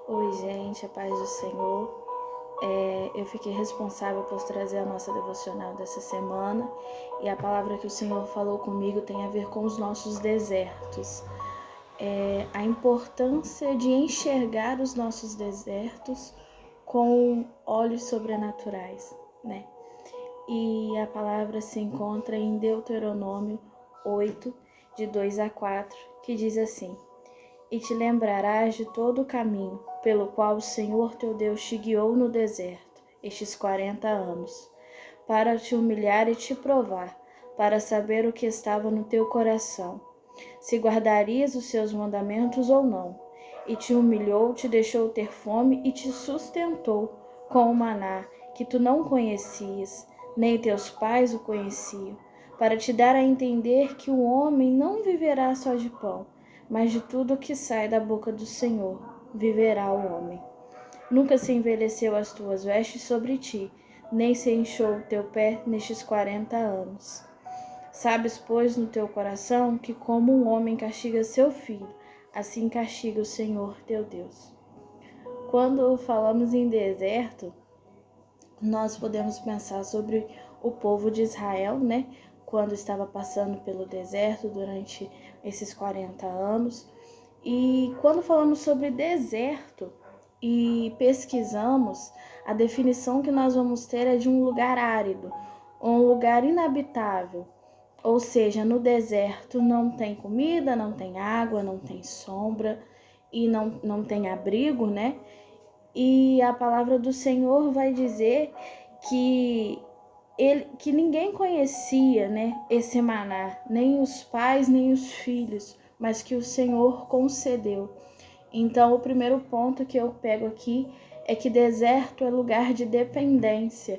Oi, gente, a paz do Senhor. Eu fiquei responsável por trazer a nossa devocional dessa semana e a palavra que o Senhor falou comigo tem a ver com os nossos desertos. A importância de enxergar os nossos desertos com olhos sobrenaturais, né? E a palavra se encontra em Deuteronômio 8, de 2 a 4, que diz assim: E te lembrarás de todo o caminho pelo qual o Senhor teu Deus te guiou no deserto, estes 40 anos, para te humilhar e te provar, para saber o que estava no teu coração, se guardarias os seus mandamentos ou não. E te humilhou, te deixou ter fome e te sustentou com o maná, que tu não conhecias, nem teus pais o conheciam, para te dar a entender que o homem não viverá só de pão, mas de tudo que sai da boca do Senhor viverá o homem. Nunca se envelheceu as tuas vestes sobre ti, nem se inchou o teu pé nestes 40 anos. Sabes, pois, no teu coração que como um homem castiga seu filho, assim castiga o Senhor teu Deus. Quando falamos em deserto, nós podemos pensar sobre o povo de Israel, né? Quando estava passando pelo deserto durante esses 40 anos. E quando falamos sobre deserto e pesquisamos, a definição que nós vamos ter é de um lugar árido, um lugar inabitável. Ou seja, no deserto não tem comida, não tem água, não tem sombra e não tem abrigo, né? E a palavra do Senhor vai dizer que ninguém conhecia, né, esse maná, nem os pais, nem os filhos, mas que o Senhor concedeu. Então, o primeiro ponto que eu pego aqui é que deserto é lugar de dependência,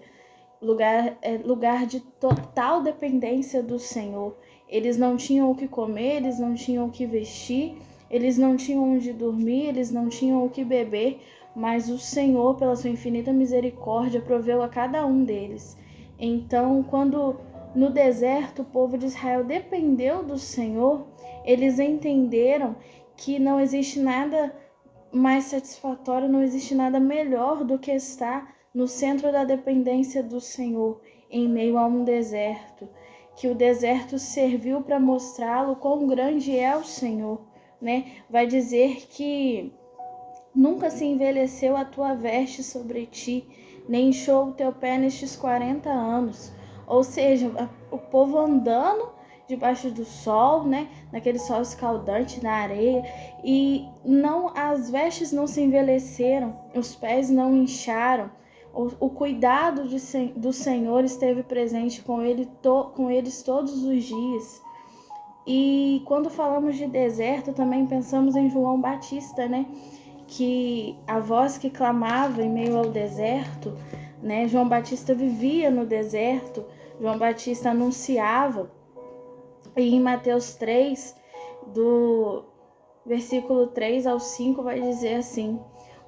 lugar de total dependência do Senhor. Eles não tinham o que comer, eles não tinham o que vestir, eles não tinham onde dormir, eles não tinham o que beber, mas o Senhor, pela sua infinita misericórdia, proveu a cada um deles. Então, quando no deserto o povo de Israel dependeu do Senhor, eles entenderam que não existe nada mais satisfatório, não existe nada melhor do que estar no centro da dependência do Senhor, em meio a um deserto, que o deserto serviu para mostrá-lo quão grande é o Senhor, né? Vai dizer que nunca se envelheceu a tua veste sobre ti, nem inchou o teu pé nestes 40 anos. Ou seja, o povo andando debaixo do sol, né? Naquele sol escaldante na areia, e não, as vestes não se envelheceram, os pés não incharam. O cuidado do Senhor esteve presente com eles todos os dias. E quando falamos de deserto, também pensamos em João Batista, né? Que a voz que clamava em meio ao deserto, né? João Batista vivia no deserto, João Batista anunciava. E em Mateus 3, do versículo 3 ao 5, vai dizer assim: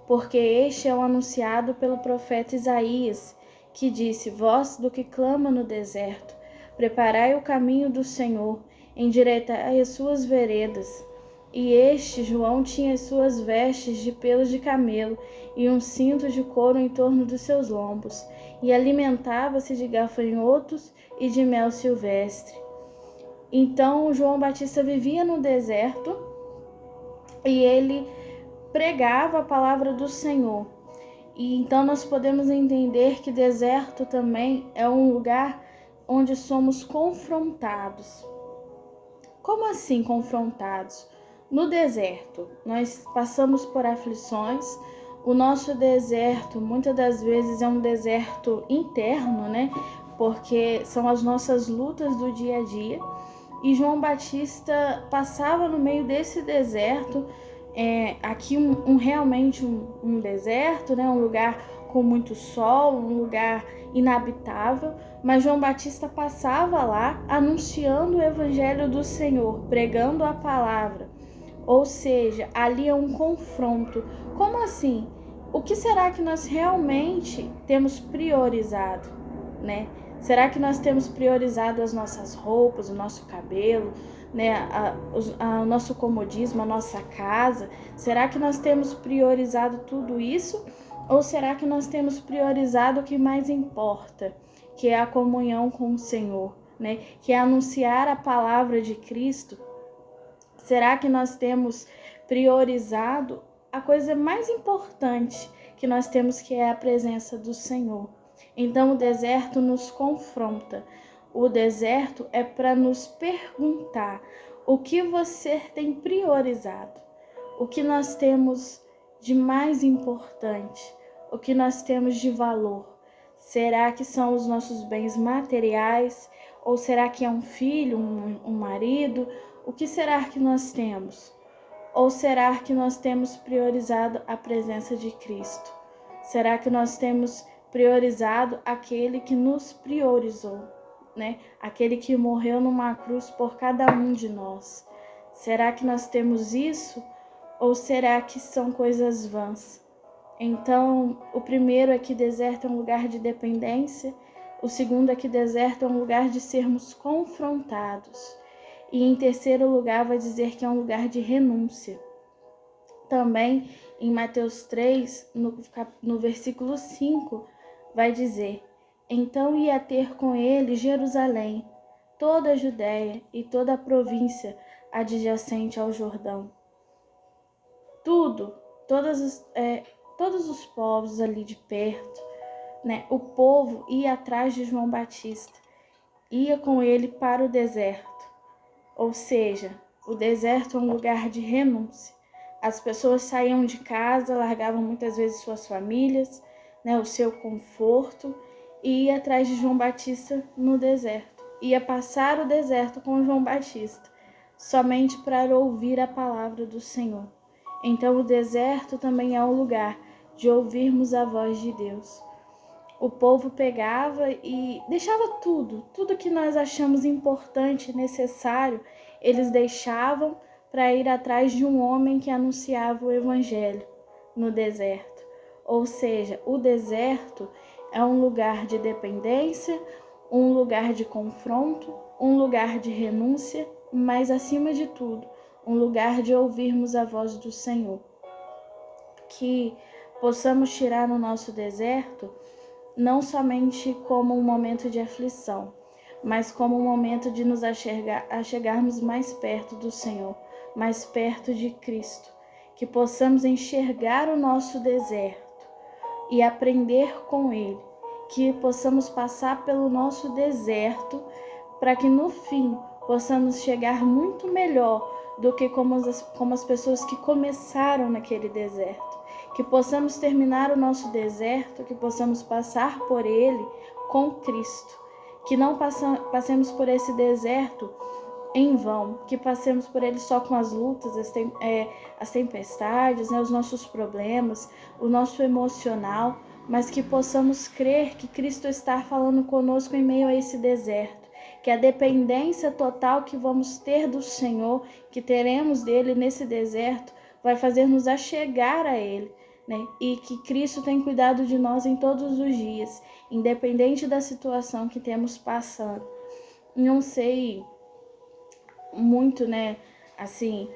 Porque este é o anunciado pelo profeta Isaías, que disse: Voz do que clama no deserto, preparai o caminho do Senhor, endireitai as suas veredas. E este, João, tinha as suas vestes de pelos de camelo e um cinto de couro em torno dos seus lombos, e alimentava-se de gafanhotos e de mel silvestre. Então, João Batista vivia no deserto e ele pregava a palavra do Senhor. E então nós podemos entender que deserto também é um lugar onde somos confrontados. Como assim confrontados? No deserto, nós passamos por aflições. O nosso deserto, muitas das vezes, é um deserto interno, né? Porque são as nossas lutas do dia a dia. E João Batista passava no meio desse deserto, aqui realmente um deserto, né? Um lugar com muito sol, um lugar inabitável, mas João Batista passava lá anunciando o evangelho do Senhor, pregando a palavra. Ou seja, ali é um confronto. Como assim? O que será que nós realmente temos priorizado, né? Será que nós temos priorizado as nossas roupas, o nosso cabelo, né, o nosso comodismo, a nossa casa? Será que nós temos priorizado tudo isso? Ou será que nós temos priorizado o que mais importa, que é a comunhão com o Senhor, né? Que é anunciar a palavra de Cristo? Será que nós temos priorizado a coisa mais importante que nós temos, que é a presença do Senhor? Então o deserto nos confronta. O deserto é para nos perguntar o que você tem priorizado, o que nós temos de mais importante, o que nós temos de valor. Será que são os nossos bens materiais? Ou será que é um filho, um marido? O que será que nós temos? Ou será que nós temos priorizado a presença de Cristo? Será que nós temos priorizado aquele que nos priorizou, né? Aquele que morreu numa cruz por cada um de nós? Será que nós temos isso? Ou será que são coisas vãs? Então, o primeiro é que deserto é um lugar de dependência. O segundo é que deserto é um lugar de sermos confrontados. E em terceiro lugar vai dizer que é um lugar de renúncia. Também em Mateus 3, no versículo 5, vai dizer: então ia ter com ele Jerusalém, toda a Judéia e toda a província adjacente ao Jordão. Todos os povos ali de perto, né? O povo ia atrás de João Batista, ia com ele para o deserto. Ou seja, o deserto é um lugar de renúncia. As pessoas saíam de casa, largavam muitas vezes suas famílias, né, o seu conforto, e ia atrás de João Batista no deserto. Ia passar o deserto com João Batista, somente para ouvir a palavra do Senhor. Então o deserto também é um lugar de ouvirmos a voz de Deus. O povo pegava e deixava tudo que nós achamos importante, necessário, eles deixavam para ir atrás de um homem que anunciava o evangelho no deserto. Ou seja, o deserto é um lugar de dependência, um lugar de confronto, um lugar de renúncia, mas acima de tudo, um lugar de ouvirmos a voz do Senhor. Que possamos tirar no nosso deserto não somente como um momento de aflição, mas como um momento de nos achegarmos mais perto do Senhor, mais perto de Cristo. Que possamos enxergar o nosso deserto e aprender com Ele. Que possamos passar pelo nosso deserto para que no fim possamos chegar muito melhor do que como as pessoas que começaram naquele deserto. Que possamos terminar o nosso deserto, que possamos passar por ele com Cristo. Que não passemos por esse deserto em vão, que passemos por ele só com as lutas, as tempestades, né, os nossos problemas, o nosso emocional, mas que possamos crer que Cristo está falando conosco em meio a esse deserto, que a dependência total que vamos ter do Senhor, que teremos dele nesse deserto, vai fazer-nos achegar a ele, né? E que Cristo tem cuidado de nós em todos os dias, independente da situação que temos passando. Não sei muito, né, assim,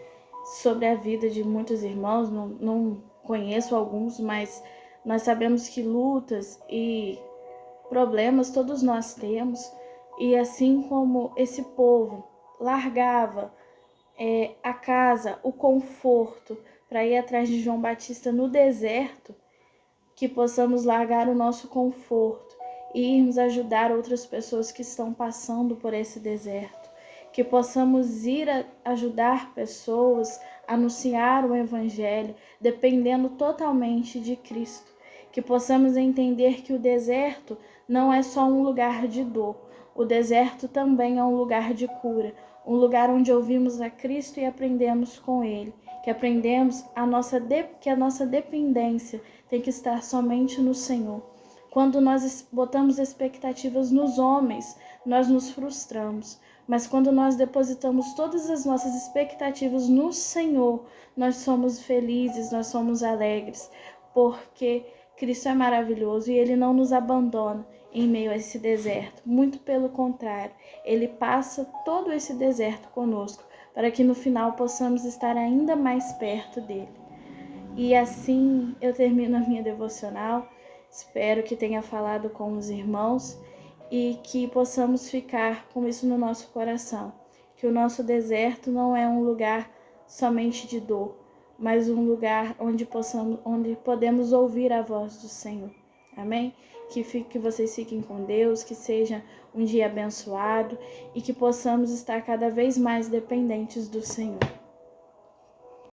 sobre a vida de muitos irmãos, não conheço alguns, mas nós sabemos que lutas e problemas todos nós temos, e assim como esse povo largava a casa, o conforto, para ir atrás de João Batista no deserto, que possamos largar o nosso conforto e irmos ajudar outras pessoas que estão passando por esse deserto. Que possamos ir ajudar pessoas, anunciar o Evangelho, dependendo totalmente de Cristo. Que possamos entender que o deserto não é só um lugar de dor, o deserto também é um lugar de cura, um lugar onde ouvimos a Cristo e aprendemos com Ele, que aprendemos que a nossa dependência tem que estar somente no Senhor. Quando nós botamos expectativas nos homens, nós nos frustramos. Mas quando nós depositamos todas as nossas expectativas no Senhor, nós somos felizes, nós somos alegres, porque Cristo é maravilhoso e Ele não nos abandona em meio a esse deserto. Muito pelo contrário, Ele passa todo esse deserto conosco, para que no final possamos estar ainda mais perto dele. E assim eu termino a minha devocional. Espero que tenha falado com os irmãos e que possamos ficar com isso no nosso coração. Que o nosso deserto não é um lugar somente de dor, mas um lugar onde podemos ouvir a voz do Senhor. Amém? Que vocês fiquem com Deus, que seja um dia abençoado e que possamos estar cada vez mais dependentes do Senhor.